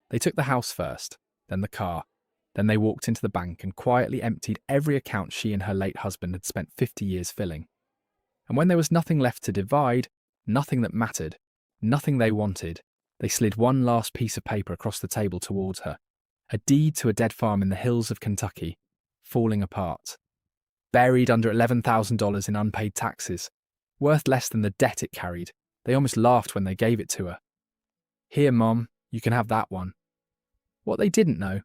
They took the house first, then the car. Then they walked into the bank and quietly emptied every account she and her late husband had spent 50 years filling. And when there was nothing left to divide, nothing that mattered, nothing they wanted, they slid one last piece of paper across the table towards her. A deed to a dead farm in the hills of Kentucky, falling apart. Buried under $11,000 in unpaid taxes, worth less than the debt it carried. They almost laughed when they gave it to her. Here, Mom, you can have that one. What they didn't know,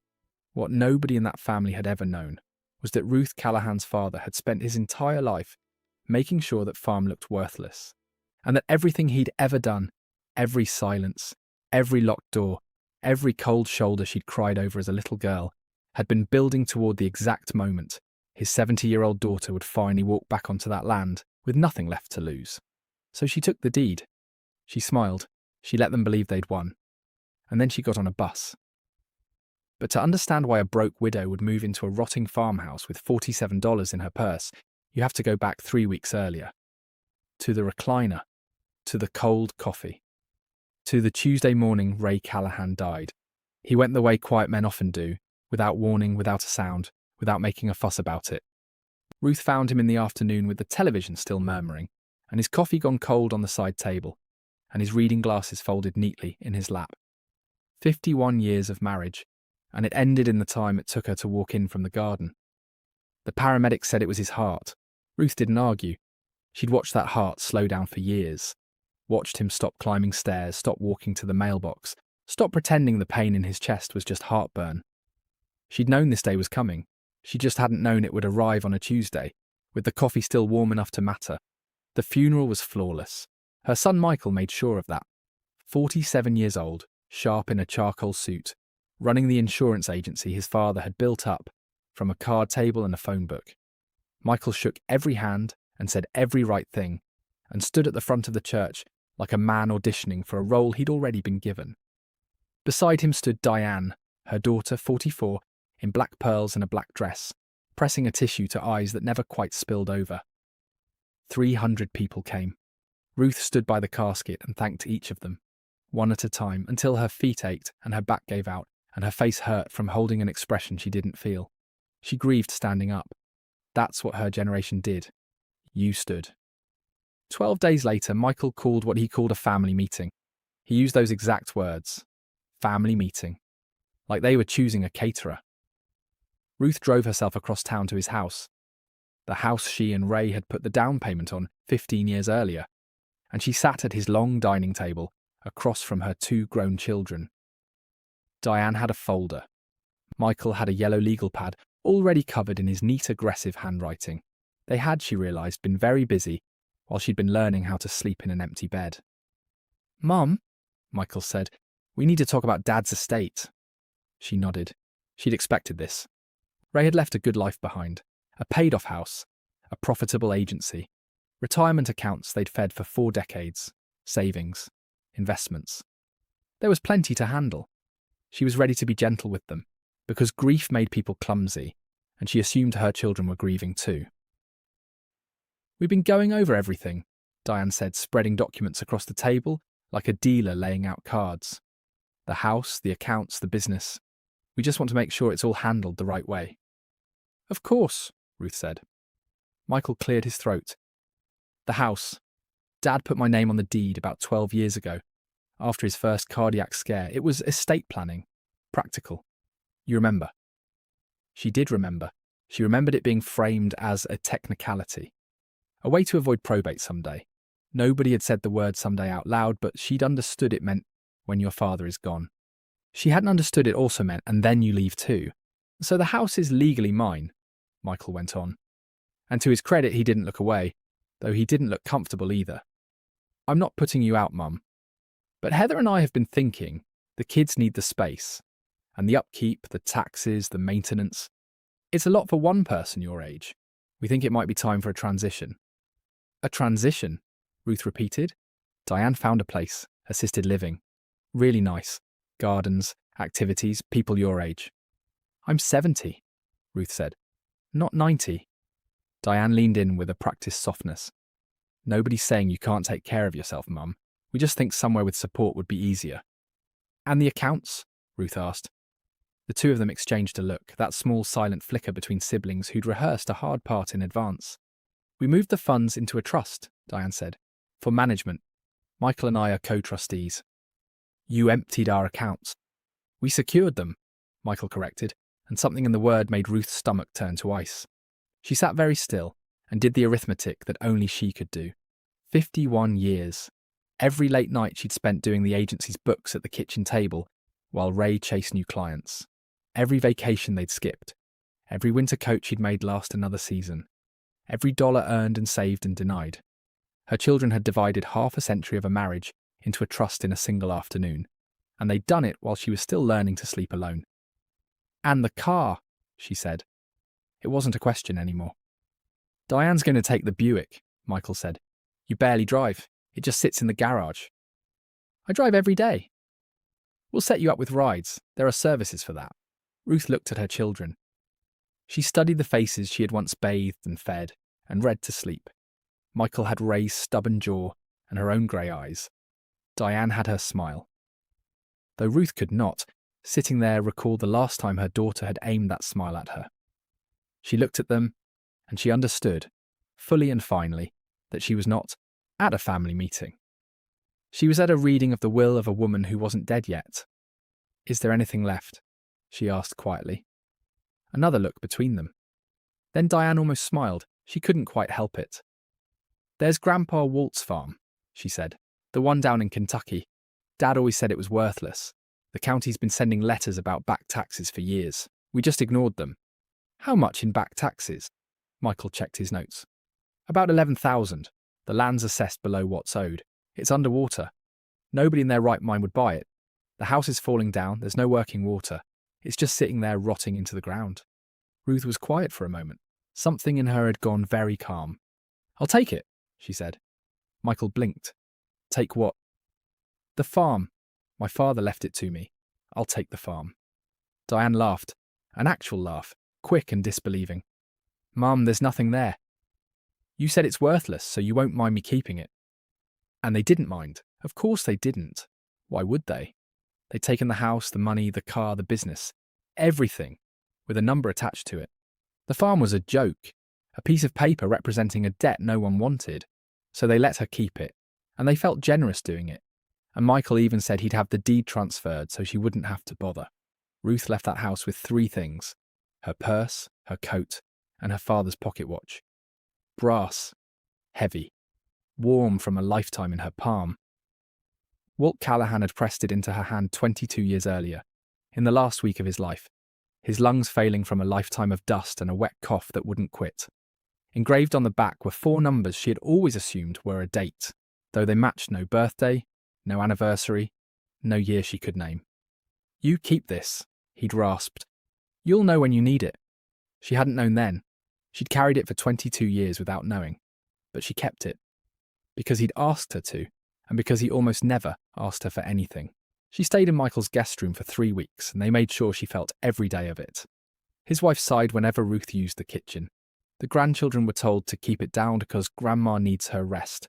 what nobody in that family had ever known, was that Ruth Callahan's father had spent his entire life making sure that farm looked worthless, and that everything he'd ever done, every silence, every locked door, every cold shoulder she'd cried over as a little girl, had been building toward the exact moment his 70-year-old daughter would finally walk back onto that land with nothing left to lose. So she took the deed. She smiled. She let them believe they'd won. And then she got on a bus. But to understand why a broke widow would move into a rotting farmhouse with $47 in her purse, you have to go back 3 weeks earlier. To the recliner. To the cold coffee. To the Tuesday morning Ray Callahan died. He went the way quiet men often do, without warning, without a sound, without making a fuss about it. Ruth found him in the afternoon with the television still murmuring, and his coffee gone cold on the side table, and his reading glasses folded neatly in his lap. 51 years of marriage, and it ended in the time it took her to walk in from the garden. The paramedic said it was his heart. Ruth didn't argue. She'd watched that heart slow down for years. Watched him stop climbing stairs, stop walking to the mailbox, stop pretending the pain in his chest was just heartburn. She'd known this day was coming. She just hadn't known it would arrive on a Tuesday, with the coffee still warm enough to matter. The funeral was flawless. Her son Michael made sure of that. 47 years old, sharp in a charcoal suit, running the insurance agency his father had built up from a card table and a phone book. Michael shook every hand and said every right thing, and stood at the front of the church like a man auditioning for a role he'd already been given. Beside him stood Diane, her daughter, 44, in black pearls and a black dress, pressing a tissue to eyes that never quite spilled over. 300 people came. Ruth stood by the casket and thanked each of them, one at a time, until her feet ached and her back gave out and her face hurt from holding an expression she didn't feel. She grieved standing up. That's what her generation did. You stood. 12 days later, Michael called what he called a family meeting. He used those exact words. Family meeting. Like they were choosing a caterer. Ruth drove herself across town to his house. The house she and Ray had put the down payment on 15 years earlier. And she sat at his long dining table, across from her 2 grown children. Diane had a folder. Michael had a yellow legal pad, already covered in his neat, aggressive handwriting. They had, she realised, been very busy, while she'd been learning how to sleep in an empty bed. "Mum," Michael said, "we need to talk about Dad's estate." She nodded. She'd expected this. Ray had left a good life behind. A paid-off house. A profitable agency. Retirement accounts they'd fed for 4 decades. Savings. Investments. There was plenty to handle. She was ready to be gentle with them, because grief made people clumsy, and she assumed her children were grieving too. "We've been going over everything," Diane said, spreading documents across the table like a dealer laying out cards. "The house, the accounts, the business. We just want to make sure it's all handled the right way." "Of course," Ruth said. Michael cleared his throat. "The house. Dad put my name on the deed about 12 years ago, after his first cardiac scare. It was estate planning. Practical. You remember?" She did remember. She remembered it being framed as a technicality. A way to avoid probate someday. Nobody had said the word someday out loud, but she'd understood it meant when your father is gone. She hadn't understood it also meant and then you leave too. "So the house is legally mine," Michael went on. And to his credit, he didn't look away, though he didn't look comfortable either. "I'm not putting you out, Mum. But Heather and I have been thinking the kids need the space, and the upkeep, the taxes, the maintenance. It's a lot for one person your age. We think it might be time for a transition." "A transition?" Ruth repeated. Diane found a place, assisted living. Really nice. Gardens, activities, people your age. "I'm 70, Ruth said. "Not 90. Diane leaned in with a practiced softness. "Nobody's saying you can't take care of yourself, Mum. We just think somewhere with support would be easier." "And the accounts?" Ruth asked. The two of them exchanged a look, that small silent flicker between siblings who'd rehearsed a hard part in advance. We moved the funds into a trust, Diane said, for management. Michael and I are co-trustees. You emptied our accounts. We secured them, Michael corrected, and something in the word made Ruth's stomach turn to ice. She sat very still and did the arithmetic that only she could do. 51 years. Every late night she'd spent doing the agency's books at the kitchen table while Ray chased new clients. Every vacation they'd skipped. Every winter coat she'd made last another season. Every dollar earned and saved and denied. Her children had divided half a century of a marriage into a trust in a single afternoon, and they'd done it while she was still learning to sleep alone. And the car, she said. It wasn't a question anymore. Diane's going to take the Buick, Michael said. You barely drive. It just sits in the garage. I drive every day. We'll set you up with rides. There are services for that. Ruth looked at her children. She studied the faces she had once bathed and fed and read to sleep. Michael had Ray's stubborn jaw and her own grey eyes. Diane had her smile. Though Ruth could not, sitting there, recall the last time her daughter had aimed that smile at her. She looked at them, and she understood, fully and finally, that she was not at a family meeting. She was at a reading of the will of a woman who wasn't dead yet. Is there anything left? She asked quietly. Another look between them. Then Diane almost smiled. She couldn't quite help it. There's Grandpa Walt's farm, she said. The one down in Kentucky. Dad always said it was worthless. The county's been sending letters about back taxes for years. We just ignored them. How much in back taxes? Michael checked his notes. About 11,000. The land's assessed below what's owed. It's underwater. Nobody in their right mind would buy it. The house is falling down. There's no working water. It's just sitting there rotting into the ground. Ruth was quiet for a moment. Something in her had gone very calm. I'll take it, she said. Michael blinked. Take what? The farm. My father left it to me. I'll take the farm. Diane laughed. An actual laugh, quick and disbelieving. Mum, there's nothing there. You said it's worthless, so you won't mind me keeping it. And they didn't mind. Of course they didn't. Why would they? They'd taken the house, the money, the car, the business. Everything, with a number attached to it. The farm was a joke, a piece of paper representing a debt no one wanted. So they let her keep it, and they felt generous doing it. And Michael even said he'd have the deed transferred so she wouldn't have to bother. Ruth left that house with 3 things: her purse, her coat, and her father's pocket watch. Brass, heavy, warm from a lifetime in her palm. Walt Callahan had pressed it into her hand 22 years earlier, in the last week of his life, his lungs failing from a lifetime of dust and a wet cough that wouldn't quit. Engraved on the back were 4 numbers she had always assumed were a date, though they matched no birthday, no anniversary, no year she could name. You keep this, he'd rasped. You'll know when you need it. She hadn't known then. She'd carried it for 22 years without knowing, but she kept it. Because he'd asked her to, and because he almost never asked her for anything. She stayed in Michael's guest room for 3 weeks, and they made sure she felt every day of it. His wife sighed whenever Ruth used the kitchen. The grandchildren were told to keep it down because Grandma needs her rest,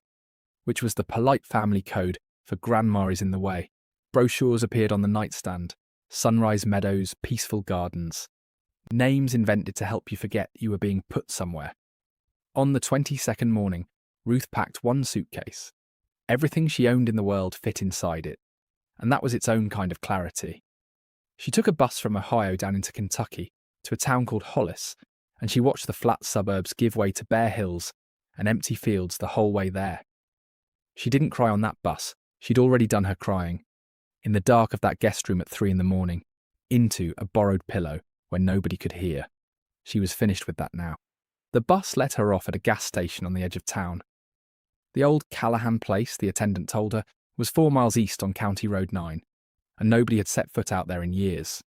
which was the polite family code for Grandma is in the way. Brochures appeared on the nightstand. Sunrise meadows, peaceful gardens. Names invented to help you forget you were being put somewhere. On the 22nd morning, Ruth packed 1 suitcase. Everything she owned in the world fit inside it, and that was its own kind of clarity. She took a bus from Ohio down into Kentucky to a town called Hollis, and she watched the flat suburbs give way to bare hills and empty fields the whole way there. She didn't cry on that bus. She'd already done her crying. In the dark of that guest room at 3 a.m, into a borrowed pillow where nobody could hear. She was finished with that now. The bus let her off at a gas station on the edge of town. The old Callahan place, the attendant told her, was 4 miles east on County Road 9, and nobody had set foot out there in years.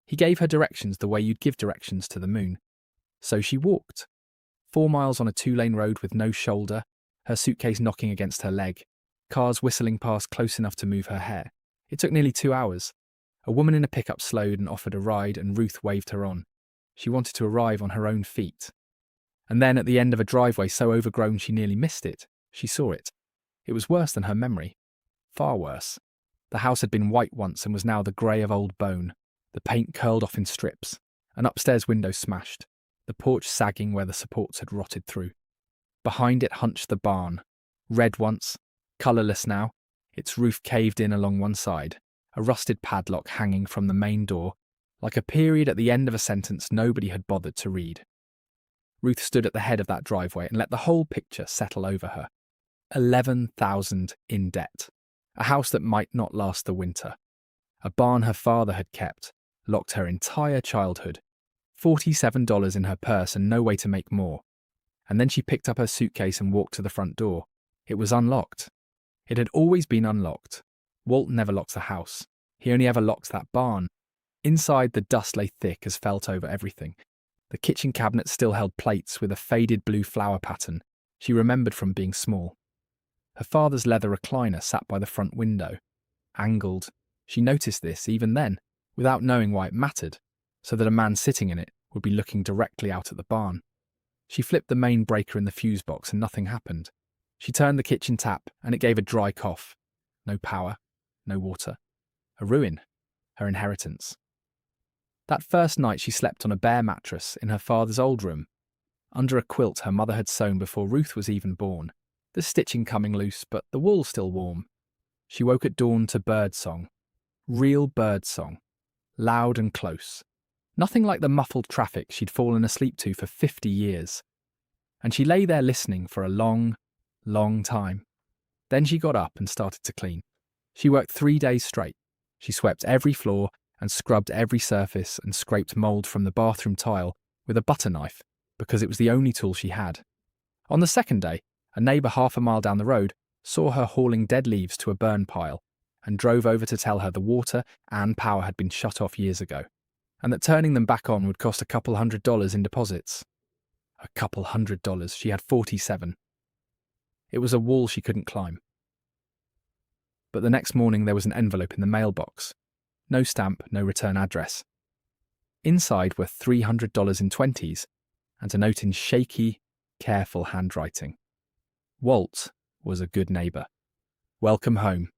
He gave her directions the way you'd give directions to the moon. So she walked. 4 miles on a 2-lane road with no shoulder, her suitcase knocking against her leg, cars whistling past close enough to move her hair. It took nearly 2 hours. A woman in a pickup slowed and offered a ride, and Ruth waved her on. She wanted to arrive on her own feet. And then at the end of a driveway so overgrown she nearly missed it, she saw it. It was worse than her memory. Far worse. The house had been white once and was now the grey of old bone, the paint curled off in strips, an upstairs window smashed, the porch sagging where the supports had rotted through. Behind it hunched the barn, red once, colourless now, its roof caved in along one side, a rusted padlock hanging from the main door, like a period at the end of a sentence nobody had bothered to read. Ruth stood at the head of that driveway and let the whole picture settle over her. 11,000 in debt. A house that might not last the winter. A barn her father had kept, locked her entire childhood. $47 in her purse and no way to make more. And then she picked up her suitcase and walked to the front door. It was unlocked. It had always been unlocked. Walt never locks a house. He only ever locks that barn. Inside, the dust lay thick as felt over everything. The kitchen cabinet still held plates with a faded blue flower pattern she remembered from being small. Her father's leather recliner sat by the front window. Angled. She noticed this, even then, without knowing why it mattered, so that a man sitting in it would be looking directly out at the barn. She flipped the main breaker in the fuse box and nothing happened. She turned the kitchen tap and it gave a dry cough. No power, no water. A ruin. Her inheritance. That first night she slept on a bare mattress in her father's old room, under a quilt her mother had sewn before Ruth was even born, the stitching coming loose but the wool still warm. She woke at dawn to bird song. Real bird song. Loud and close. Nothing like the muffled traffic she'd fallen asleep to for 50 years. And she lay there listening for a long, long time. Then she got up and started to clean. She worked 3 days straight. She swept every floor and scrubbed every surface and scraped mould from the bathroom tile with a butter knife because it was the only tool she had. On the second day, a neighbour half a mile down the road saw her hauling dead leaves to a burn pile and drove over to tell her the water and power had been shut off years ago, and that turning them back on would cost a couple $100 in deposits. A couple $100. She had 47. It was a wall she couldn't climb. But the next morning there was an envelope in the mailbox. No stamp, no return address. Inside were $300 in 20s and a note in shaky, careful handwriting. Walt was a good neighbour. Welcome home.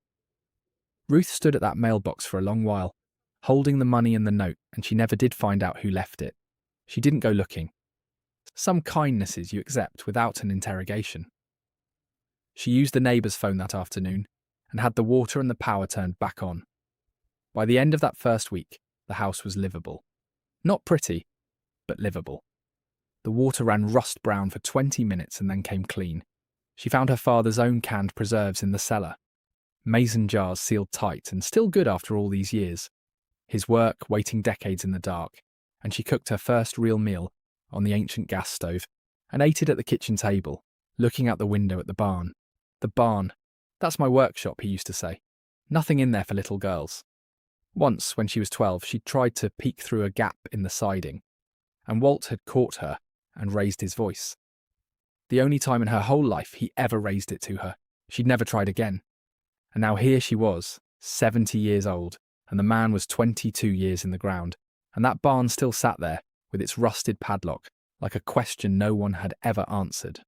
Ruth stood at that mailbox for a long while, holding the money and the note, and she never did find out who left it. She didn't go looking. Some kindnesses you accept without an interrogation. She used the neighbour's phone that afternoon and had the water and the power turned back on. By the end of that first week, the house was livable. Not pretty, but livable. The water ran rust brown for 20 minutes and then came clean. She found her father's own canned preserves in the cellar. Mason jars sealed tight and still good after all these years. His work waiting decades in the dark, and she cooked her first real meal on the ancient gas stove and ate it at the kitchen table, looking out the window at the barn. The barn. That's my workshop, he used to say. Nothing in there for little girls. Once, when she was 12, she'd tried to peek through a gap in the siding, and Walt had caught her and raised his voice. The only time in her whole life he ever raised it to her. She'd never tried again. And now here she was, 70 years old, and the man was 22 years in the ground, and that barn still sat there, with its rusted padlock, like a question no one had ever answered.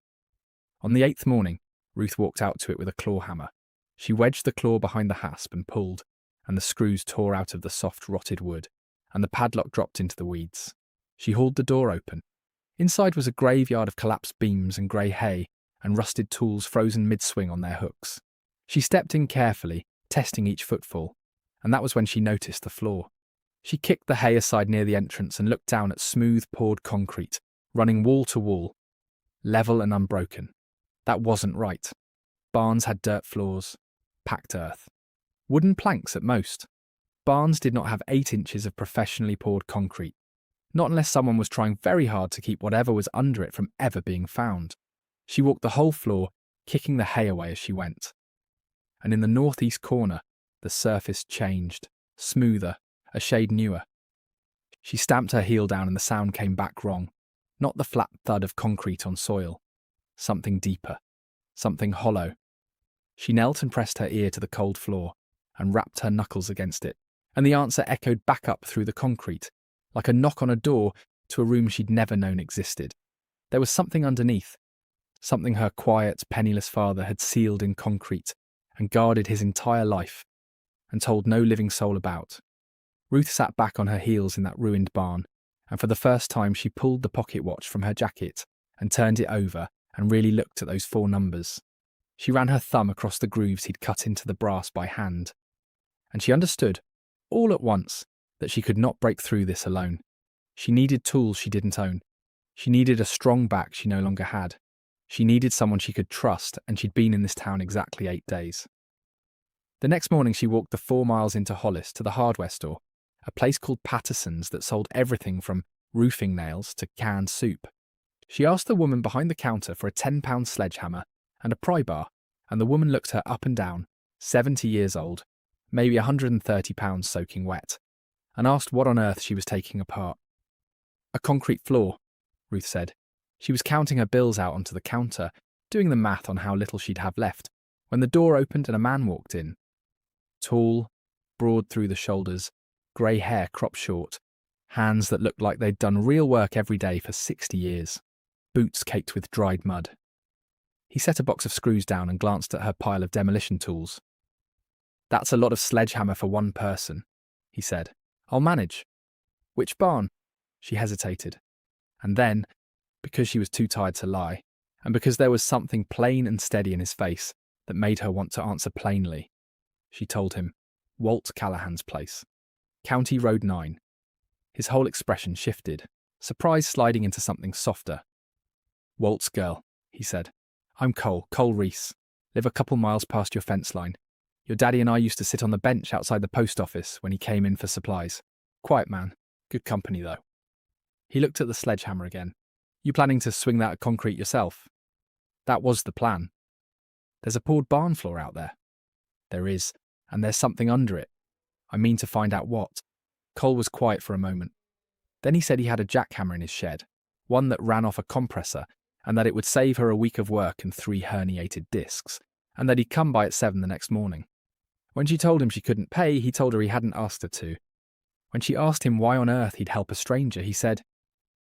On the 8th morning, Ruth walked out to it with a claw hammer. She wedged the claw behind the hasp and pulled, and the screws tore out of the soft rotted wood, and the padlock dropped into the weeds. She hauled the door open. Inside was a graveyard of collapsed beams and grey hay, and rusted tools frozen mid-swing on their hooks. She stepped in carefully, testing each footfall, and that was when she noticed the floor. She kicked the hay aside near the entrance and looked down at smooth poured concrete, running wall to wall, level and unbroken. That wasn't right. Barns had dirt floors, packed earth. Wooden planks at most. Barns did not have 8 inches of professionally poured concrete, not unless someone was trying very hard to keep whatever was under it from ever being found. She walked the whole floor, kicking the hay away as she went. And in the northeast corner, the surface changed, smoother, a shade newer. She stamped her heel down and the sound came back wrong. Not the flat thud of concrete on soil. Something deeper. Something hollow. She knelt and pressed her ear to the cold floor and rapped her knuckles against it, and the answer echoed back up through the concrete, like a knock on a door to a room she'd never known existed. There was something underneath, something her quiet, penniless father had sealed in concrete and guarded his entire life. and told no living soul about. Ruth sat back on her heels in that ruined barn, and for the first time she pulled the pocket watch from her jacket and turned it over and really looked at those 4 numbers. She ran her thumb across the grooves he'd cut into the brass by hand, and she understood, all at once, that she could not break through this alone. She needed tools she didn't own. She needed a strong back she no longer had. She needed someone she could trust, and she'd been in this town exactly 8 days. The next morning she walked the 4 miles into Hollis to the hardware store, a place called Patterson's that sold everything from roofing nails to canned soup. She asked the woman behind the counter for a 10-pound sledgehammer and a pry bar, and the woman looked her up and down, 70 years old, maybe 130 pounds soaking wet, and asked what on earth she was taking apart. A concrete floor, Ruth said. She was counting her bills out onto the counter, doing the math on how little she'd have left, when the door opened and a man walked in. Tall, broad through the shoulders, grey hair cropped short, hands that looked like they'd done real work every day for 60 years, boots caked with dried mud. He set a box of screws down and glanced at her pile of demolition tools. "That's a lot of sledgehammer for one person," he said. "I'll manage." "Which barn?" She hesitated. And then, because she was too tired to lie, and because there was something plain and steady in his face that made her want to answer plainly, she told him, "Walt Callahan's place. County Road 9. His whole expression shifted, surprise sliding into something softer. "Walt's girl," he said. "I'm Cole Reese. Live a couple miles past your fence line. Your daddy and I used to sit on the bench outside the post office when he came in for supplies. Quiet man. Good company, though." He looked at the sledgehammer again. "You planning to swing that at concrete yourself?" "That was the plan." "There's a poured barn floor out there." "There is, and there's something under it. I mean to find out what." Cole was quiet for a moment. Then he said he had a jackhammer in his shed, one that ran off a compressor, and that it would save her a week of work and 3 herniated discs, and that he'd come by at 7 the next morning. When she told him she couldn't pay, he told her he hadn't asked her to. When she asked him why on earth he'd help a stranger, he said,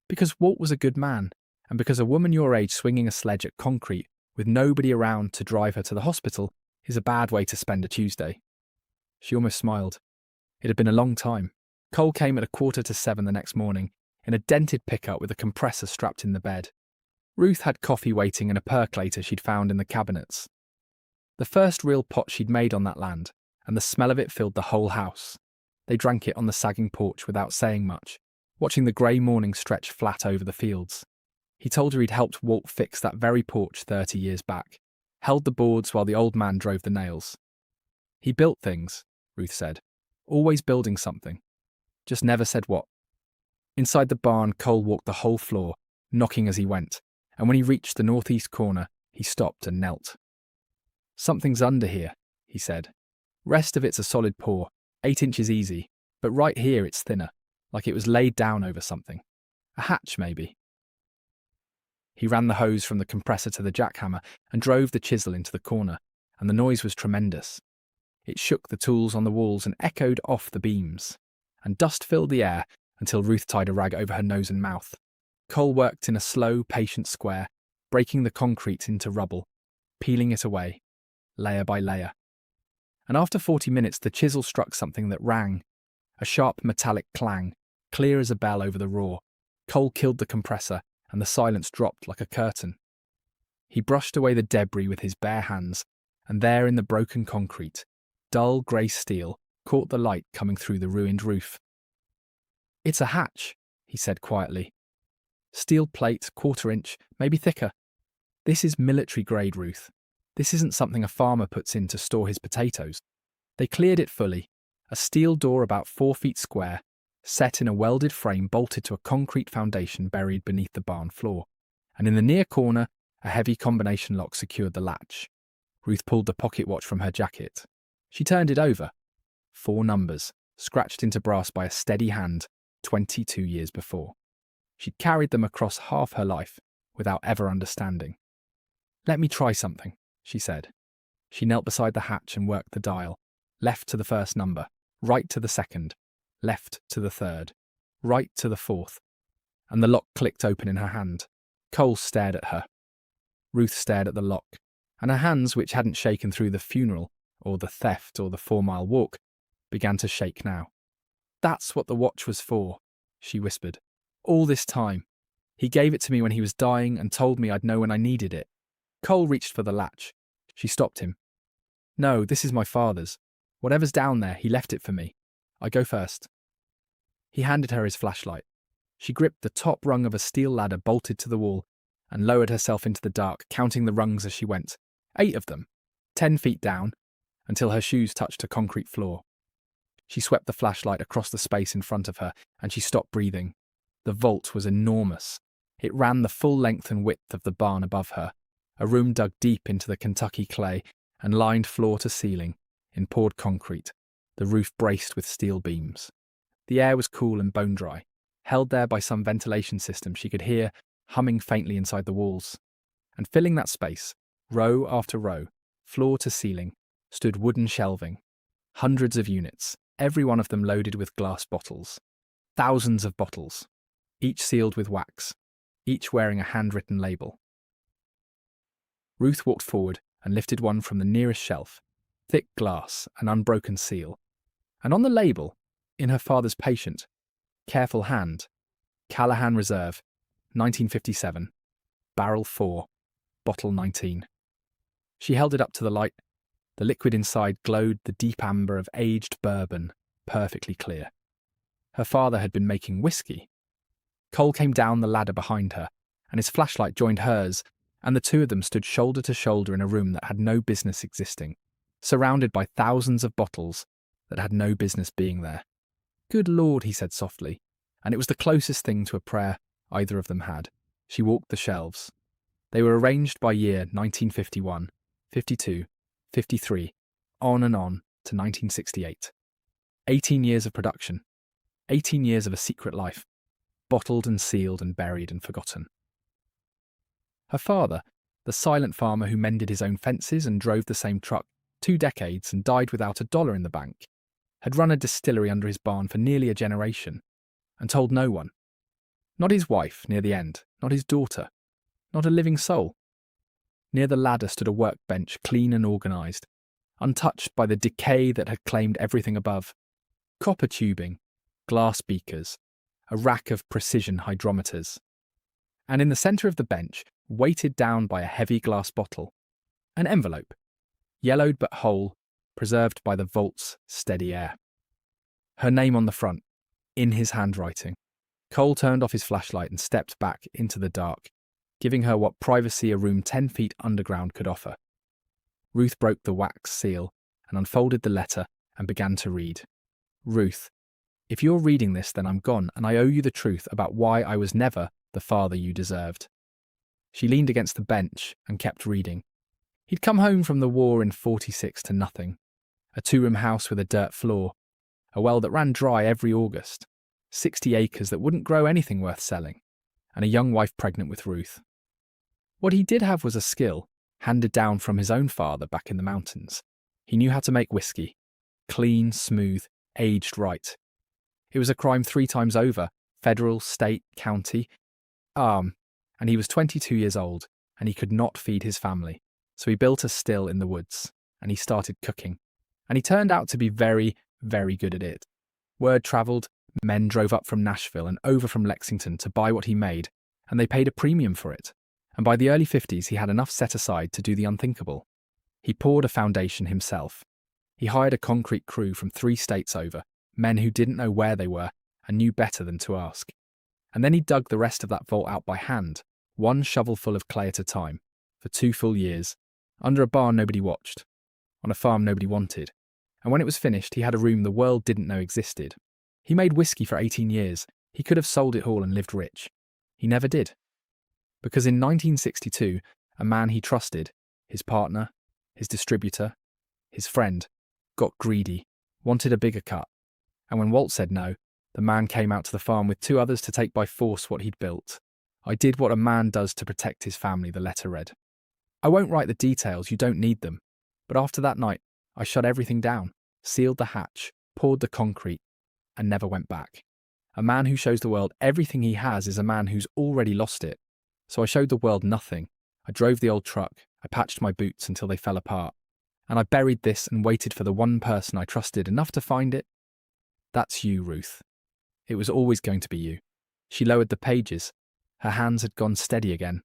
"Because Walt was a good man, and because a woman your age swinging a sledge at concrete with nobody around to drive her to the hospital is a bad way to spend a Tuesday." She almost smiled. It had been a long time. Cole came at 6:45 the next morning, in a dented pickup with a compressor strapped in the bed. Ruth had coffee waiting and a percolator she'd found in the cabinets. The first real pot she'd made on that land, and the smell of it filled the whole house. They drank it on the sagging porch without saying much, watching the grey morning stretch flat over the fields. He told her he'd helped Walt fix that very porch 30 years back, held the boards while the old man drove the nails. He built things, Ruth said, always building something. Just never said what. Inside the barn, Cole walked the whole floor, knocking as he went, and when he reached the northeast corner, he stopped and knelt. "Something's under here," he said. "Rest of it's a solid pour, 8 inches easy, but right here it's thinner, like it was laid down over something. A hatch, maybe." He ran the hose from the compressor to the jackhammer and drove the chisel into the corner, and the noise was tremendous. It shook the tools on the walls and echoed off the beams, and dust filled the air until Ruth tied a rag over her nose and mouth. Cole worked in a slow, patient square, breaking the concrete into rubble, peeling it away, layer by layer. And after 40 minutes, the chisel struck something that rang, a sharp metallic clang, clear as a bell over the roar. Cole killed the compressor, and the silence dropped like a curtain. He brushed away the debris with his bare hands, and there in the broken concrete, dull grey steel caught the light coming through the ruined roof. "It's a hatch," he said quietly. "Steel plate, 1/4 inch, maybe thicker. This is military grade, Ruth. This isn't something a farmer puts in to store his potatoes." They cleared it fully, a steel door about 4 feet square, set in a welded frame bolted to a concrete foundation buried beneath the barn floor, and in the near corner, a heavy combination lock secured the latch. Ruth pulled the pocket watch from her jacket. She turned it over. 4 numbers, scratched into brass by a steady hand, 22 years before. She'd carried them across half her life without ever understanding. "Let me try something," she said. She knelt beside the hatch and worked the dial, left to the first number, right to the second, left to the third, right to the fourth, and the lock clicked open in her hand. Cole stared at her. Ruth stared at the lock, and her hands, which hadn't shaken through the funeral, or the theft, or the 4-mile walk, began to shake now. "That's what the watch was for," she whispered. "All this time. He gave it to me when he was dying and told me I'd know when I needed it." Cole reached for the latch. She stopped him. "No, this is my father's. Whatever's down there, he left it for me. I go first." He handed her his flashlight. She gripped the top rung of a steel ladder bolted to the wall and lowered herself into the dark, counting the rungs as she went. 8 of them, 10 feet down, until her shoes touched a concrete floor. She swept the flashlight across the space in front of her, and she stopped breathing. The vault was enormous. It ran the full length and width of the barn above her, a room dug deep into the Kentucky clay and lined floor to ceiling in poured concrete, the roof braced with steel beams. The air was cool and bone-dry, held there by some ventilation system she could hear humming faintly inside the walls. And filling that space, row after row, floor to ceiling, stood wooden shelving. Hundreds of units, every one of them loaded with glass bottles. Thousands of bottles, each sealed with wax, each wearing a handwritten label. Ruth walked forward and lifted one from the nearest shelf, thick glass, an unbroken seal. And on the label, in her father's patient, careful hand, Callahan Reserve, 1957, Barrel 4, Bottle 19. She held it up to the light. The liquid inside glowed the deep amber of aged bourbon, perfectly clear. Her father had been making whiskey. Cole came down the ladder behind her, and his flashlight joined hers, and the two of them stood shoulder to shoulder in a room that had no business existing, surrounded by thousands of bottles that had no business being there. "Good Lord," he said softly, and it was the closest thing to a prayer either of them had. She walked the shelves. They were arranged by year 1951, 52, 53, on and on to 1968. 18 years of production. 18 years of a secret life, bottled and sealed and buried and forgotten. Her father, the silent farmer who mended his own fences and drove the same truck 2 decades and died without $1 in the bank, had run a distillery under his barn for nearly a generation and told no one. Not his wife near the end, not his daughter, not a living soul. Near the ladder stood a workbench, clean and organised, untouched by the decay that had claimed everything above. Copper tubing, glass beakers, a rack of precision hydrometers. And in the centre of the bench, weighted down by a heavy glass bottle, an envelope, yellowed but whole, preserved by the vault's steady air. Her name on the front, in his handwriting. Cole turned off his flashlight and stepped back into the dark, giving her what privacy a room 10 feet underground could offer. Ruth broke the wax seal and unfolded the letter and began to read. "Ruth, if you're reading this, then I'm gone, and I owe you the truth about why I was never the father you deserved." She leaned against the bench and kept reading. He'd come home from the war in 46 to nothing. A 2-room house with a dirt floor. A well that ran dry every August. 60 acres that wouldn't grow anything worth selling. And a young wife pregnant with Ruth. What he did have was a skill, handed down from his own father back in the mountains. He knew how to make whiskey. Clean, smooth, aged right. It was a crime 3 times over, federal, state, county. And he was 22 years old, and he could not feed his family. So he built a still in the woods, and he started cooking. And he turned out to be very, very good at it. Word travelled, men drove up from Nashville and over from Lexington to buy what he made, and they paid a premium for it. And by the early 50s, he had enough set aside to do the unthinkable. He poured a foundation himself. He hired a concrete crew from 3 states over, men who didn't know where they were and knew better than to ask. And then he dug the rest of that vault out by hand, 1 shovelful of clay at a time, for 2 full years, under a barn nobody watched, on a farm nobody wanted. And when it was finished, he had a room the world didn't know existed. He made whiskey for 18 years. He could have sold it all and lived rich. He never did. Because in 1962, a man he trusted, his partner, his distributor, his friend, got greedy, wanted a bigger cut. And when Walt said no, the man came out to the farm with 2 others to take by force what he'd built. "I did what a man does to protect his family," the letter read. "I won't write the details, you don't need them. But after that night, I shut everything down, sealed the hatch, poured the concrete, and never went back. A man who shows the world everything he has is a man who's already lost it. So I showed the world nothing. I drove the old truck, I patched my boots until they fell apart. And I buried this and waited for the one person I trusted enough to find it. That's you, Ruth. It was always going to be you. She lowered the pages. Her hands had gone steady again.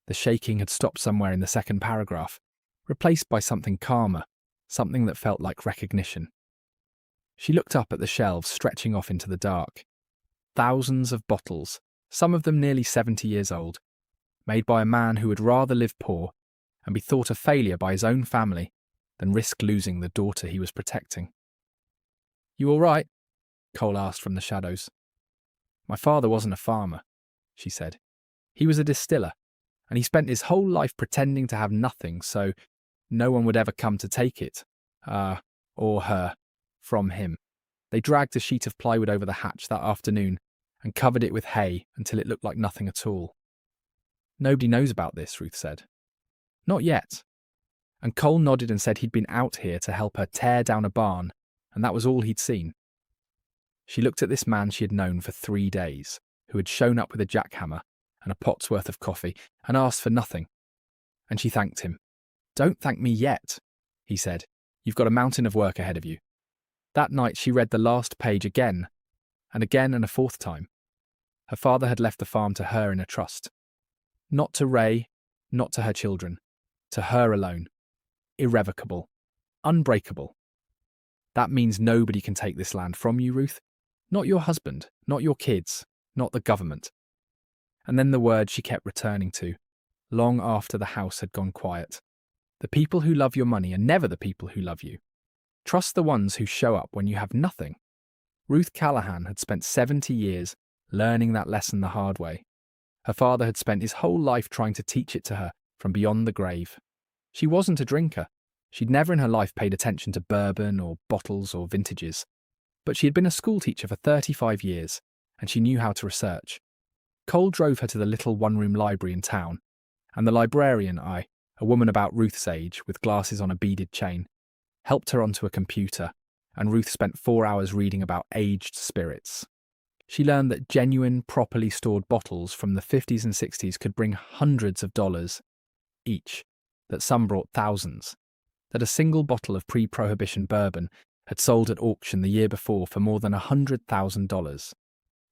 The shaking had stopped somewhere in the second paragraph, replaced by something calmer, something that felt like recognition. She looked up at the shelves stretching off into the dark. Thousands of bottles, some of them nearly 70 years old, made by a man who would rather live poor and be thought a failure by his own family than risk losing the daughter he was protecting. "You all right?" Cole asked from the shadows. "My father wasn't a farmer," she said. "He was a distiller, and he spent his whole life pretending to have nothing so no one would ever come to take it, or her, from him. They dragged a sheet of plywood over the hatch that afternoon and covered it with hay until it looked like nothing at all." "Nobody knows about this," Ruth said. "Not yet." And Cole nodded and said he'd been out here to help her tear down a barn, and that was all he'd seen. She looked at this man she had known for 3 days, who had shown up with a jackhammer and a pot's worth of coffee and asked for nothing. And she thanked him. "Don't thank me yet," he said. "You've got a mountain of work ahead of you." That night she read the last page again and a fourth time. Her father had left the farm to her in a trust. Not to Ray, not to her children, to her alone. Irrevocable. Unbreakable. "That means nobody can take this land from you, Ruth. Not your husband, not your kids, not the government." And then the word she kept returning to, long after the house had gone quiet. The people who love your money are never the people who love you. Trust the ones who show up when you have nothing. Ruth Callahan had spent 70 years learning that lesson the hard way. Her father had spent his whole life trying to teach it to her from beyond the grave. She wasn't a drinker. She'd never in her life paid attention to bourbon or bottles or vintages. But she had been a schoolteacher for 35 years, and she knew how to research. Cole drove her to the little one-room library in town, and the librarian, a woman about Ruth's age with glasses on a beaded chain, helped her onto a computer, and Ruth spent 4 hours reading about aged spirits. She learned that genuine, properly stored bottles from the 50s and 60s could bring hundreds of dollars each, that some brought thousands, that a single bottle of pre-prohibition bourbon had sold at auction the year before for more than $100,000.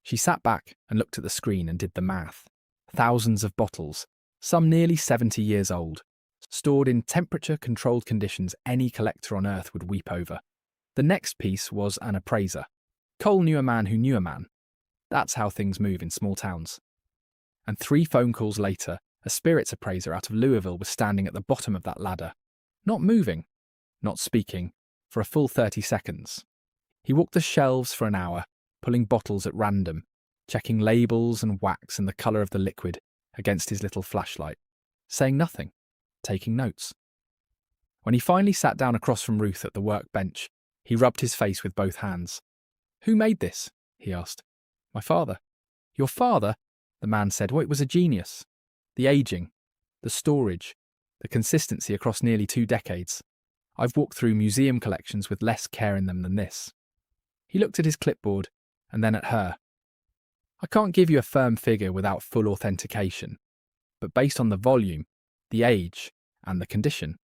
She sat back and looked at the screen and did the math. Thousands of bottles, some nearly 70 years old, stored in temperature-controlled conditions any collector on Earth would weep over. The next piece was an appraiser. Cole knew a man who knew a man. That's how things move in small towns. And 3 phone calls later, a spirits appraiser out of Louisville was standing at the bottom of that ladder, not moving, not speaking, for a full 30 seconds. He walked the shelves for an hour, pulling bottles at random, checking labels and wax and the colour of the liquid against his little flashlight, saying nothing, taking notes. When he finally sat down across from Ruth at the workbench, he rubbed his face with both hands. "Who made this?" he asked. "My father." "Your father?" the man said. "Well, it was a genius. The aging, the storage, the consistency across nearly 2 decades. I've walked through museum collections with less care in them than this." He looked at his clipboard and then at her. "I can't give you a firm figure without full authentication, but based on the volume, the age, and the condition,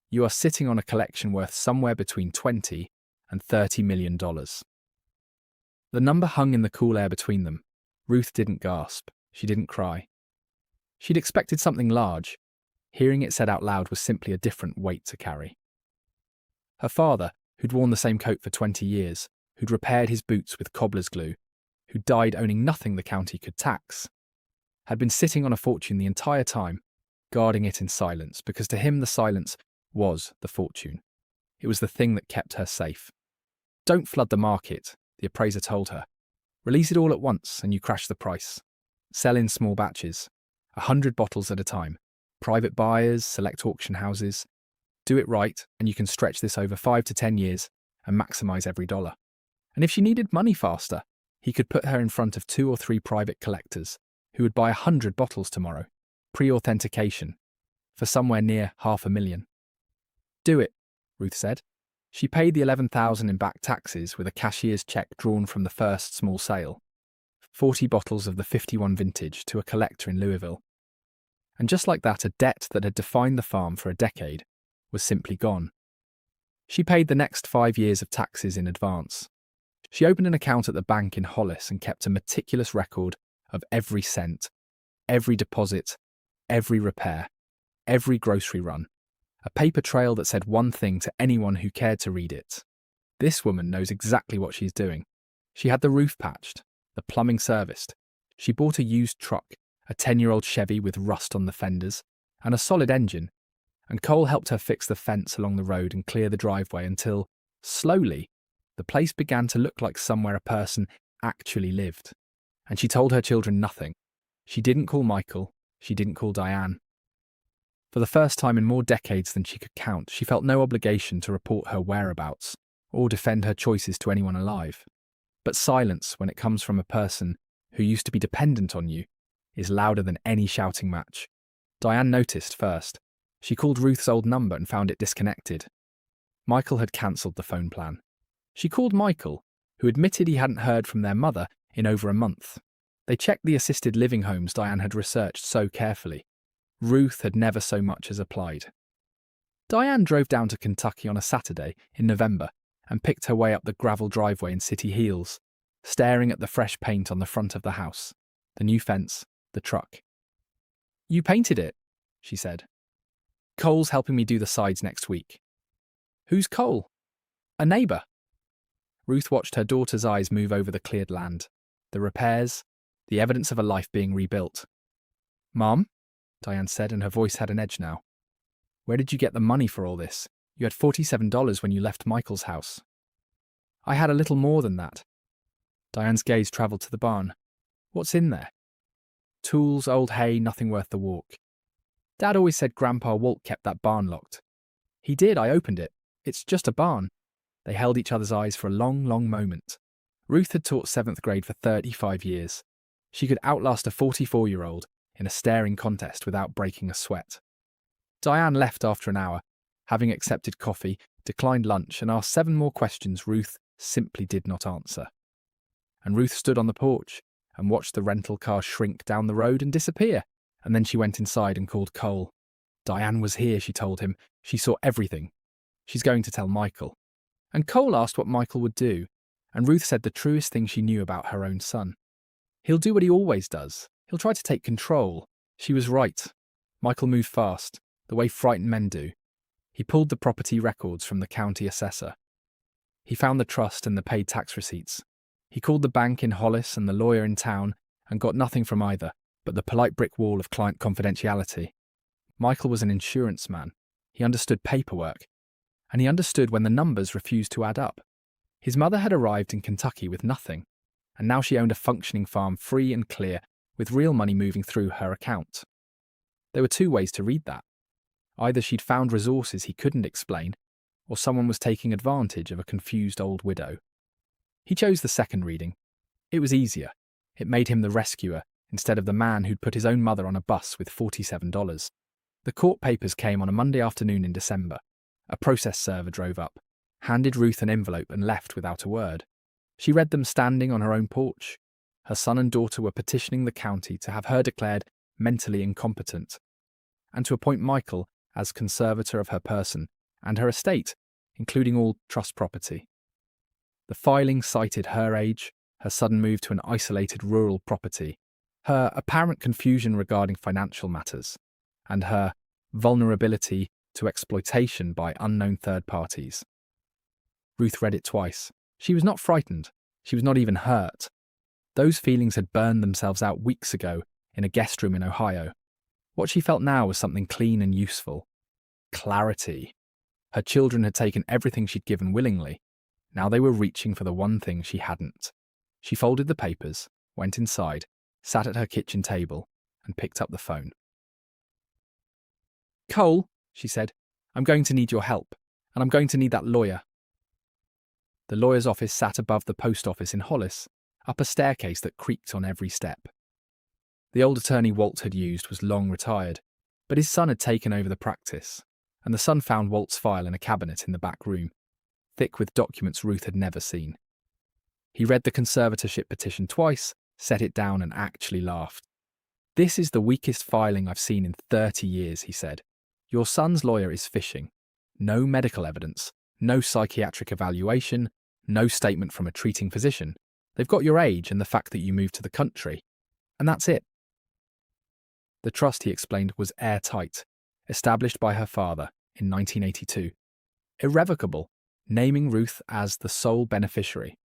you are sitting on a collection worth somewhere between $20 and $30 million. The number hung in the cool air between them. Ruth didn't gasp. She didn't cry. She'd expected something large. Hearing it said out loud was simply a different weight to carry. Her father, who'd worn the same coat for 20 years, who'd repaired his boots with cobbler's glue, who died owning nothing the county could tax, had been sitting on a fortune the entire time, guarding it in silence, because to him the silence was the fortune. It was the thing that kept her safe. "Don't flood the market," the appraiser told her. "Release it all at once and you crash the price. Sell in small batches, 100 bottles at a time. Private buyers, select auction houses. Do it right and you can stretch this over 5 to 10 years and maximise every dollar." And if she needed money faster, he could put her in front of 2 or 3 private collectors who would buy 100 bottles tomorrow, pre-authentication, for somewhere near $500,000. "Do it," Ruth said. She paid the $11,000 in back taxes with a cashier's cheque drawn from the first small sale. 40 bottles of the 51 vintage to a collector in Louisville. And just like that, a debt that had defined the farm for a decade was simply gone. She paid the next 5 years of taxes in advance. She opened an account at the bank in Hollis and kept a meticulous record of every cent, every deposit, every repair, every grocery run. A paper trail that said one thing to anyone who cared to read it. This woman knows exactly what she's doing. She had the roof patched, the plumbing serviced. She bought a used truck, a 10-year-old Chevy with rust on the fenders, and a solid engine. And Cole helped her fix the fence along the road and clear the driveway until, slowly, the place began to look like somewhere a person actually lived. And she told her children nothing. She didn't call Michael. She didn't call Diane. For the first time in more decades than she could count, she felt no obligation to report her whereabouts or defend her choices to anyone alive. But silence, when it comes from a person who used to be dependent on you, is louder than any shouting match. Diane noticed first. She called Ruth's old number and found it disconnected. Michael had cancelled the phone plan. She called Michael, who admitted he hadn't heard from their mother in over a month. They checked the assisted living homes Diane had researched so carefully. Ruth had never so much as applied. Diane drove down to Kentucky on a Saturday in November and picked her way up the gravel driveway in City Heels, staring at the fresh paint on the front of the house, the new fence, the truck. "You painted it," she said. "Cole's helping me do the sides next week." "Who's Cole?" "A neighbour." Ruth watched her daughter's eyes move over the cleared land, the repairs, the evidence of a life being rebuilt. "Mom?" Diane said, and her voice had an edge now. "Where did you get the money for all this? You had $47 when you left Michael's house." "I had a little more than that." Diane's gaze travelled to the barn. "What's in there?" "Tools, old hay, nothing worth the walk. Dad always said Grandpa Walt kept that barn locked." "He did, I opened it. It's just a barn." They held each other's eyes for a long, long moment. Ruth had taught 7th grade for 35 years. She could outlast a 44-year-old in a staring contest without breaking a sweat. Diane left after an hour, having accepted coffee, declined lunch, and asked 7 more questions Ruth simply did not answer. And Ruth stood on the porch and watched the rental car shrink down the road and disappear, and then she went inside and called Cole. Diane was here, she told him. She saw everything. She's going to tell Michael. And Cole asked what Michael would do, and Ruth said the truest thing she knew about her own son. "He'll do what he always does. He'll try to take control." She was right. Michael moved fast, the way frightened men do. He pulled the property records from the county assessor. He found the trust and the paid tax receipts. He called the bank in Hollis and the lawyer in town and got nothing from either but the polite brick wall of client confidentiality. Michael was an insurance man. He understood paperwork, and he understood when the numbers refused to add up. His mother had arrived in Kentucky with nothing, and now she owned a functioning farm free and clear, with real money moving through her account. There were 2 ways to read that. Either she'd found resources he couldn't explain, or someone was taking advantage of a confused old widow. He chose the second reading. It was easier. It made him the rescuer instead of the man who'd put his own mother on a bus with $47. The court papers came on a Monday afternoon in December. A process server drove up, handed Ruth an envelope and left without a word. She read them standing on her own porch. Her son and daughter were petitioning the county to have her declared mentally incompetent, and to appoint Michael as conservator of her person and her estate, including all trust property. The filing cited her age, her sudden move to an isolated rural property, her apparent confusion regarding financial matters, and her vulnerability to exploitation by unknown third parties. Ruth read it twice. She was not frightened. She was not even hurt. Those feelings had burned themselves out weeks ago in a guest room in Ohio. What she felt now was something clean and useful. Clarity. Her children had taken everything she'd given willingly. Now they were reaching for the one thing she hadn't. She folded the papers, went inside, sat at her kitchen table, and picked up the phone. "Cole," she said, "I'm going to need your help, and I'm going to need that lawyer." The lawyer's office sat above the post office in Hollis, up a staircase that creaked on every step. The old attorney Walt had used was long retired, but his son had taken over the practice, and the son found Walt's file in a cabinet in the back room, thick with documents Ruth had never seen. He read the conservatorship petition twice, set it down, and actually laughed. "This is the weakest filing I've seen in 30 years, he said. "Your son's lawyer is fishing. No medical evidence, No psychiatric evaluation, no statement from a treating physician. They've got your age and the fact that you moved to the country. And that's it. The trust, he explained, was airtight, established by her father in 1982. Irrevocable, naming Ruth as the sole beneficiary.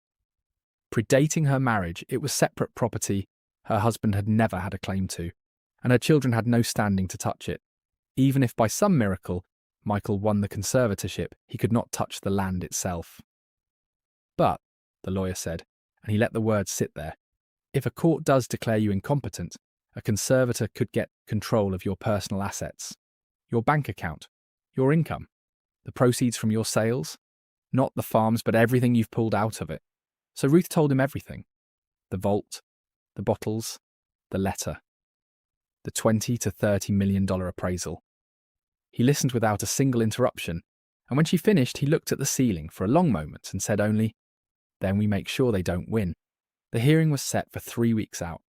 Predating her marriage, it was separate property her husband had never had a claim to, and her children had no standing to touch it. Even if by some miracle Michael won the conservatorship, he could not touch the land itself. But, the lawyer said, and he let the words sit there, if a court does declare you incompetent, a conservator could get control of your personal assets, your bank account, your income, the proceeds from your sales, not the farms but everything you've pulled out of it. So Ruth told him everything. The vault, the bottles, the letter, the $20 to $30 million appraisal. He listened without a single interruption, and when she finished, he looked at the ceiling for a long moment and said only, "Then we make sure they don't win." The hearing was set for 3 weeks out.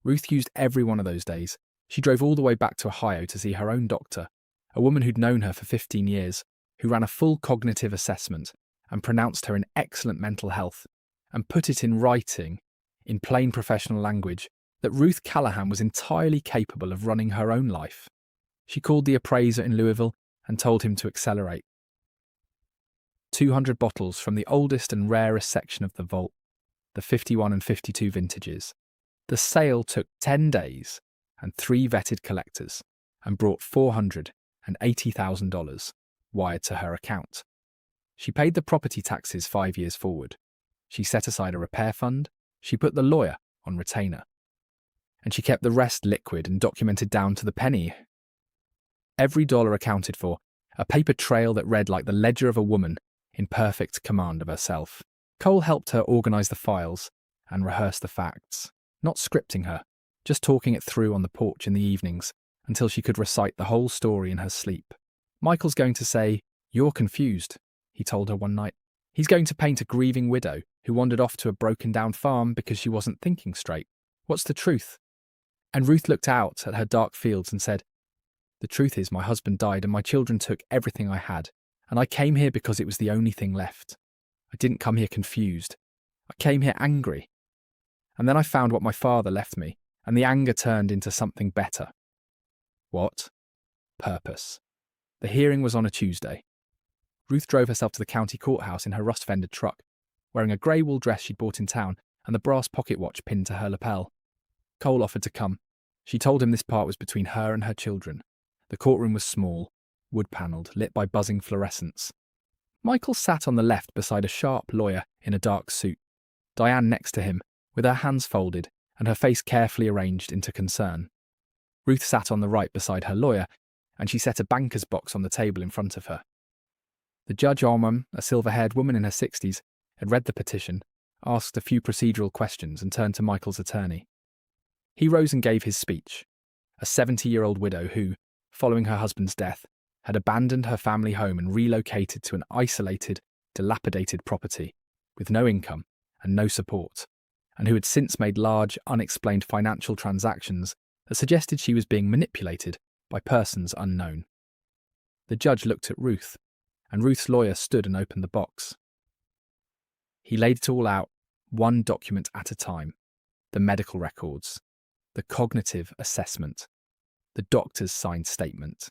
Ruth used every one of those days. She drove all the way back to Ohio to see her own doctor, a woman who'd known her for 15 years, who ran a full cognitive assessment and pronounced her in excellent mental health, and put it in writing, in plain professional language, that Ruth Callahan was entirely capable of running her own life. She called the appraiser in Louisville and told him to accelerate. 200 bottles from the oldest and rarest section of the vault, the 51 and 52 vintages. The sale took 10 days and 3 vetted collectors and brought $480,000 wired to her account. She paid the property taxes 5 years forward. She set aside a repair fund. She put the lawyer on retainer. And she kept the rest liquid and documented down to the penny. Every dollar accounted for, a paper trail that read like the ledger of a woman in perfect command of herself. Cole helped her organize the files and rehearse the facts, not scripting her, just talking it through on the porch in the evenings until she could recite the whole story in her sleep. Michael's going to say, "You're confused," he told her one night. He's going to paint a grieving widow who wandered off to a broken-down farm because she wasn't thinking straight. What's the truth? And Ruth looked out at her dark fields and said, "The truth is my husband died and my children took everything I had, and I came here because it was the only thing left. I didn't come here confused. I came here angry. And then I found what my father left me, and the anger turned into something better." What? Purpose. The hearing was on a Tuesday. Ruth drove herself to the county courthouse in her rust-fended truck, wearing a grey wool dress she'd bought in town and the brass pocket watch pinned to her lapel. Cole offered to come. She told him this part was between her and her children. The courtroom was small, wood-panelled, lit by buzzing fluorescents. Michael sat on the left beside a sharp lawyer in a dark suit, Diane next to him, with her hands folded and her face carefully arranged into concern. Ruth sat on the right beside her lawyer, and she set a banker's box on the table in front of her. The judge, Ormond, a silver-haired woman in her 60s, had read the petition, asked a few procedural questions and turned to Michael's attorney. He rose and gave his speech. A 70-year-old widow who, following her husband's death, had abandoned her family home and relocated to an isolated, dilapidated property with no income and no support, and who had since made large, unexplained financial transactions that suggested she was being manipulated by persons unknown. The judge looked at Ruth, and Ruth's lawyer stood and opened the box. He laid it all out, one document at a time: the medical records, the cognitive assessment, the doctor's signed statement,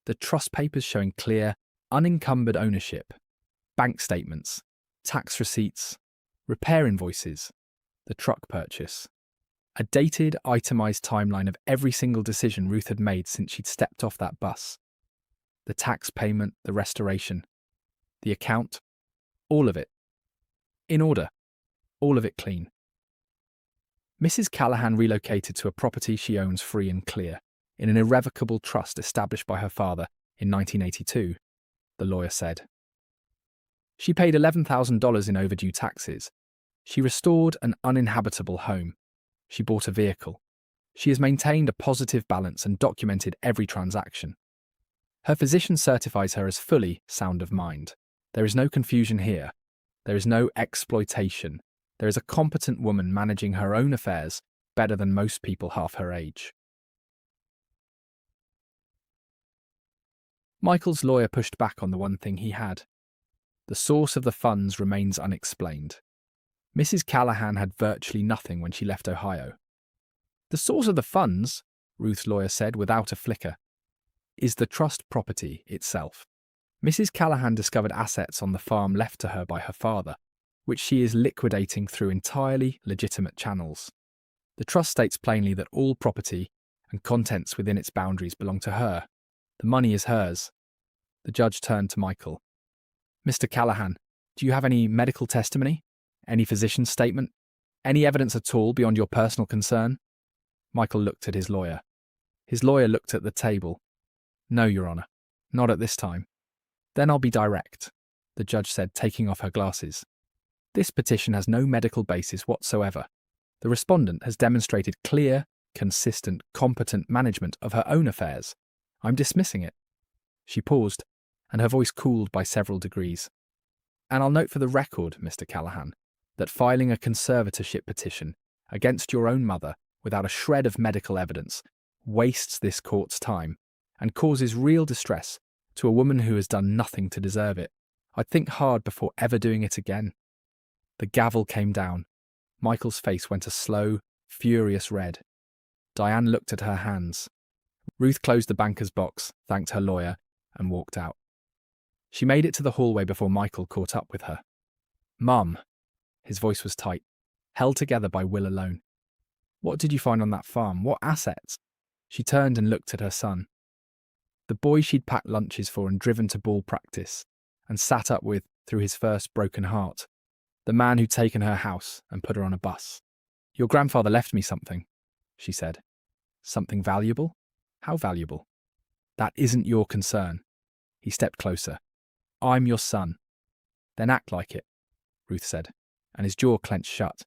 the trust papers showing clear, unencumbered ownership, bank statements, tax receipts, repair invoices, the truck purchase, a dated, itemised timeline of every single decision Ruth had made since she'd stepped off that bus, the tax payment, the restoration, the account, all of it. In order, all of it clean. Mrs. Callahan relocated to a property she owns free and clear, in an irrevocable trust established by her father in 1982, the lawyer said. She paid $11,000 in overdue taxes. She restored an uninhabitable home. She bought a vehicle. She has maintained a positive balance and documented every transaction. Her physician certifies her as fully sound of mind. There is no confusion here. There is no exploitation. There is a competent woman managing her own affairs better than most people half her age. Michael's lawyer pushed back on the one thing he had. The source of the funds remains unexplained. Mrs. Callahan had virtually nothing when she left Ohio. The source of the funds, Ruth's lawyer said without a flicker, is the trust property itself. Mrs. Callahan discovered assets on the farm left to her by her father, which she is liquidating through entirely legitimate channels. The trust states plainly that all property and contents within its boundaries belong to her. The money is hers. The judge turned to Michael. Mr. Callahan, do you have any medical testimony? Any physician's statement? Any evidence at all beyond your personal concern? Michael looked at his lawyer. His lawyer looked at the table. No, Your Honor, not at this time. Then I'll be direct, the judge said, taking off her glasses. This petition has no medical basis whatsoever. The respondent has demonstrated clear, consistent, competent management of her own affairs. I'm dismissing it. She paused, and her voice cooled by several degrees. And I'll note for the record, Mr. Callahan, that filing a conservatorship petition against your own mother without a shred of medical evidence wastes this court's time and causes real distress to a woman who has done nothing to deserve it. I'd think hard before ever doing it again. The gavel came down. Michael's face went a slow, furious red. Diane looked at her hands. Ruth closed the banker's box, thanked her lawyer, and walked out. She made it to the hallway before Michael caught up with her. Mum, his voice was tight, held together by will alone. What did you find on that farm? What assets? She turned and looked at her son. The boy she'd packed lunches for and driven to ball practice, and sat up with through his first broken heart. The man who'd taken her house and put her on a bus. Your grandfather left me something, she said. Something valuable? How valuable? That isn't your concern. He stepped closer. I'm your son. Then act like it, Ruth said, and his jaw clenched shut.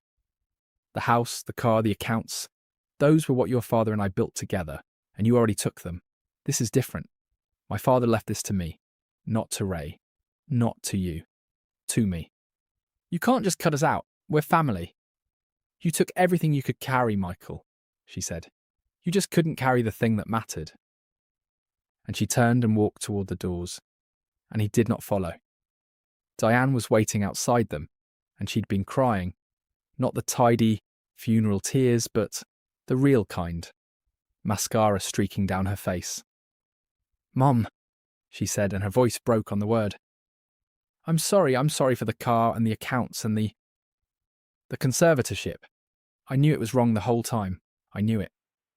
The house, the car, the accounts, those were what your father and I built together, and you already took them. This is different. My father left this to me, not to Ray, not to you, to me. You can't just cut us out. We're family. You took everything you could carry, Michael, she said. You just couldn't carry the thing that mattered. And she turned and walked toward the doors, and he did not follow. Diane was waiting outside them, and she'd been crying, not the tidy, funeral tears, but the real kind, mascara streaking down her face. Mom, she said, and her voice broke on the word. I'm sorry for the car and the accounts and the conservatorship. I knew it was wrong the whole time. I knew it.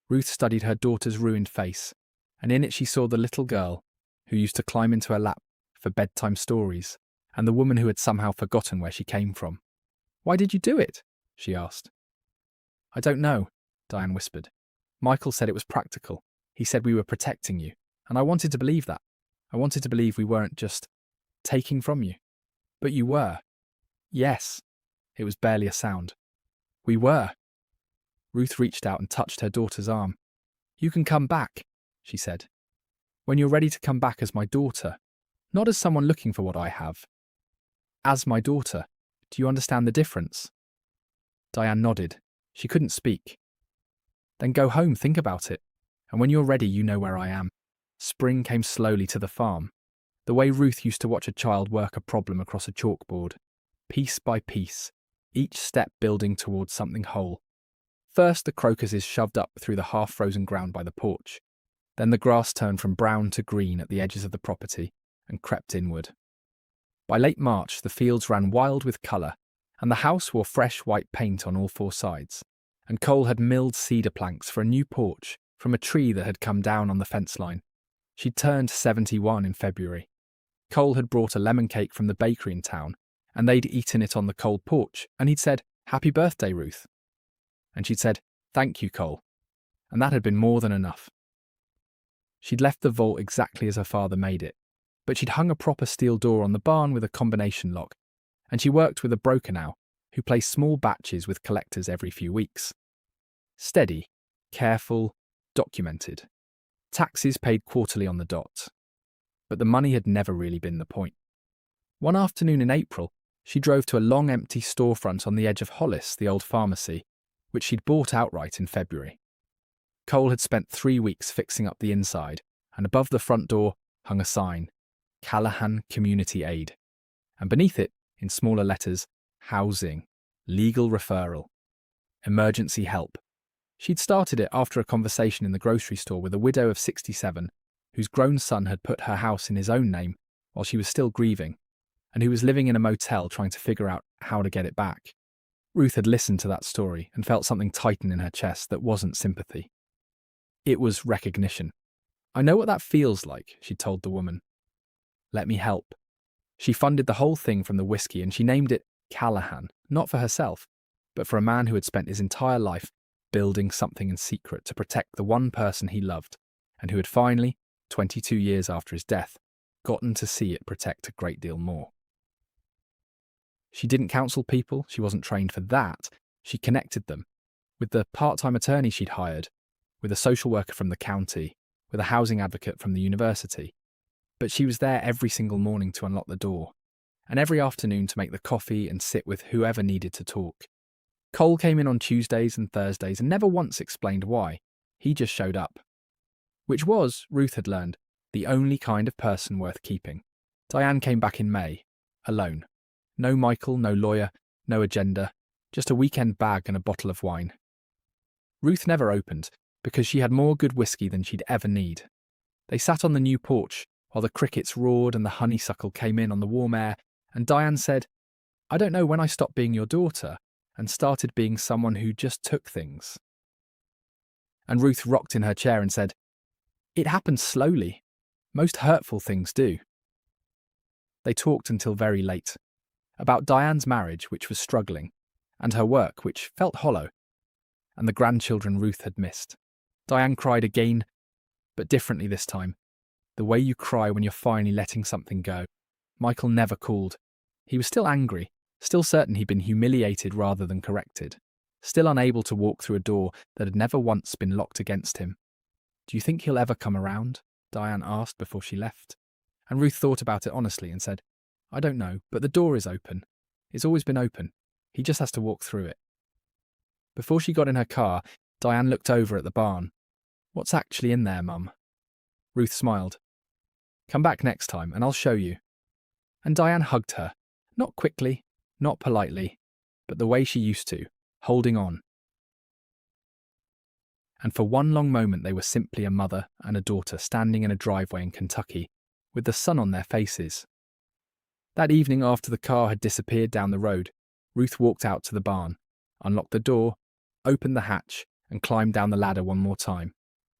Ruth studied her daughter's ruined face, and in it she saw the little girl who used to climb into her lap for bedtime stories, and the woman who had somehow forgotten where she came from. Why did you do it? She asked. I don't know, Diane whispered. Michael said it was practical. He said we were protecting you, and I wanted to believe that. I wanted to believe we weren't just taking from you. But you were. Yes. It was barely a sound. We were. Ruth reached out and touched her daughter's arm. You can come back, she said. When you're ready to come back as my daughter, not as someone looking for what I have. As my daughter. Do you understand the difference? Diane nodded. She couldn't speak. Then go home, think about it. And when you're ready, you know where I am. Spring came slowly to the farm, the way Ruth used to watch a child work a problem across a chalkboard, piece by piece, each step building towards something whole. First, the crocuses shoved up through the half-frozen ground by the porch. Then the grass turned from brown to green at the edges of the property and crept inward. By late March, the fields ran wild with colour, and the house wore fresh white paint on all four sides, and Cole had milled cedar planks for a new porch from a tree that had come down on the fence line. She'd turned 71 in February. Cole had brought a lemon cake from the bakery in town, and they'd eaten it on the cold porch, and he'd said, "Happy birthday, Ruth." And she'd said, "Thank you, Cole." And that had been more than enough. She'd left the vault exactly as her father made it, but she'd hung a proper steel door on the barn with a combination lock, and she worked with a broker now, who placed small batches with collectors every few weeks. Steady, careful, documented. Taxes paid quarterly on the dot. But the money had never really been the point. One afternoon in April, she drove to a long empty storefront on the edge of Hollis, the old pharmacy, which she'd bought outright in February. Cole had spent 3 weeks fixing up the inside, and above the front door hung a sign, Callahan Community Aid. and beneath it, in smaller letters, housing, legal referral, emergency help. She'd started it after a conversation in the grocery store with a widow of 67 whose grown son had put her house in his own name while she was still grieving, and who was living in a motel trying to figure out how to get it back. Ruth had listened to that story and felt something tighten in her chest that wasn't sympathy. It was recognition. "I know what that feels like," she told the woman. "Let me help." She funded the whole thing from the whiskey, and she named it Callahan, not for herself, but for a man who had spent his entire life building something in secret to protect the one person he loved, and who had finally, 22 years after his death, gotten to see it protect a great deal more. She didn't counsel people, she wasn't trained for that. She connected them with the part-time attorney she'd hired, with a social worker from the county, with a housing advocate from the university. But she was there every single morning to unlock the door, and every afternoon to make the coffee and sit with whoever needed to talk. Cole came in on Tuesdays and Thursdays and never once explained why. He just showed up. Which was, Ruth had learned, the only kind of person worth keeping. Diane came back in May, alone. No Michael, no lawyer, no agenda, just a weekend bag and a bottle of wine. Ruth never opened, because she had more good whiskey than she'd ever need. They sat on the new porch, while the crickets roared and the honeysuckle came in on the warm air, and Diane said, "I don't know when I stopped being your daughter and started being someone who just took things." And Ruth rocked in her chair and said, "It happened slowly. Most hurtful things do." They talked until very late, about Diane's marriage, which was struggling, and her work, which felt hollow, and the grandchildren Ruth had missed. Diane cried again, but differently this time. The way you cry when you're finally letting something go. Michael never called. He was still angry, still certain he'd been humiliated rather than corrected, still unable to walk through a door that had never once been locked against him. "Do you think he'll ever come around?" Diane asked before she left. And Ruth thought about it honestly and said, "I don't know, but the door is open. It's always been open. He just has to walk through it." Before she got in her car, Diane looked over at the barn. "What's actually in there, Mum?" Ruth smiled. "Come back next time and I'll show you." And Diane hugged her, not quickly, not politely, but the way she used to, holding on. And for one long moment they were simply a mother and a daughter standing in a driveway in Kentucky, with the sun on their faces. That evening, after the car had disappeared down the road, Ruth walked out to the barn, unlocked the door, opened the hatch, and climbed down the ladder one more time.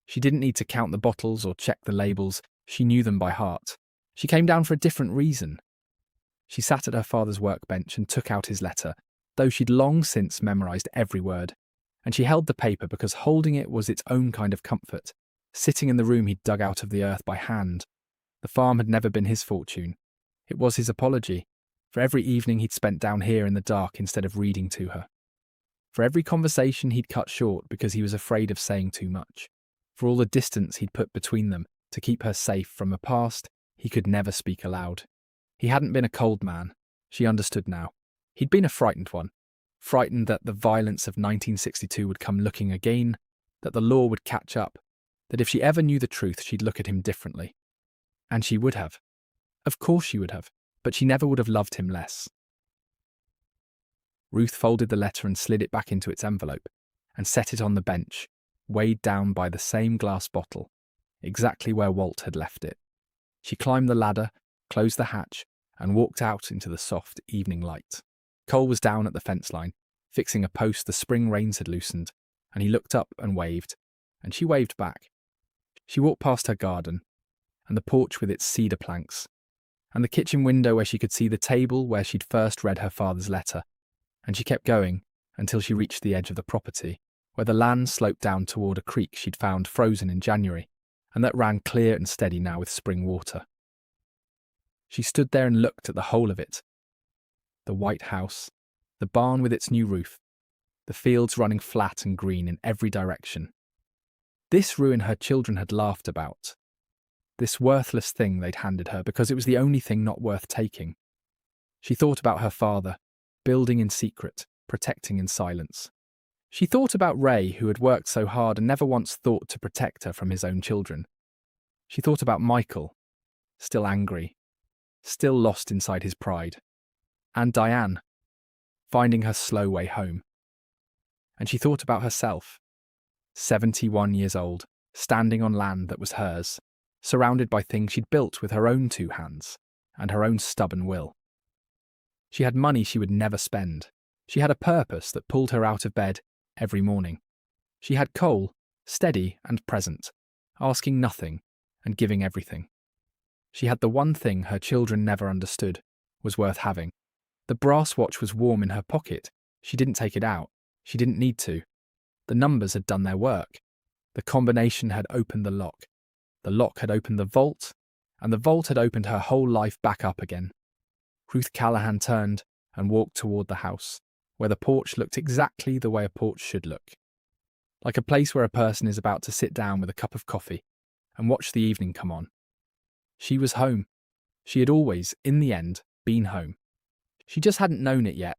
She didn't need to count the bottles or check the labels, she knew them by heart. She came down for a different reason. She sat at her father's workbench and took out his letter, though she'd long since memorized every word. And she held the paper because holding it was its own kind of comfort, sitting in the room he'd dug out of the earth by hand. The farm had never been his fortune. It was his apology, for every evening he'd spent down here in the dark instead of reading to her. For every conversation he'd cut short because he was afraid of saying too much. For all the distance he'd put between them to keep her safe from a past he could never speak aloud. He hadn't been a cold man, she understood now. He'd been a frightened one. Frightened that the violence of 1962 would come looking again, that the law would catch up, that if she ever knew the truth she'd look at him differently. And she would have. Of course she would have, but she never would have loved him less. Ruth folded the letter and slid it back into its envelope, and set it on the bench, weighed down by the same glass bottle, exactly where Walt had left it. She climbed the ladder, closed the hatch, and walked out into the soft evening light. Cole was down at the fence line, fixing a post the spring rains had loosened, and he looked up and waved, and she waved back. She walked past her garden, and the porch with its cedar planks, and the kitchen window where she could see the table where she'd first read her father's letter, and she kept going until she reached the edge of the property, where the land sloped down toward a creek she'd found frozen in January, and that ran clear and steady now with spring water. She stood there and looked at the whole of it. The white house, the barn with its new roof, the fields running flat and green in every direction. This ruin her children had laughed about. This worthless thing they'd handed her because it was the only thing not worth taking. She thought about her father, building in secret, protecting in silence. She thought about Ray, who had worked so hard and never once thought to protect her from his own children. She thought about Michael, still angry, still lost inside his pride. and Diane, finding her slow way home. And she thought about herself, 71 years old, standing on land that was hers, surrounded by things she'd built with her own 2 hands and her own stubborn will. She had money she would never spend. She had a purpose that pulled her out of bed every morning. She had Cole, steady and present, asking nothing and giving everything. She had the one thing her children never understood was worth having. The brass watch was warm in her pocket. She didn't take it out. She didn't need to. The numbers had done their work. The combination had opened the lock. The lock had opened the vault, and the vault had opened her whole life back up again. Ruth Callahan turned and walked toward the house, where the porch looked exactly the way a porch should look. Like a place where a person is about to sit down with a cup of coffee and watch the evening come on. She was home. She had always, in the end, been home. She just hadn't known it yet.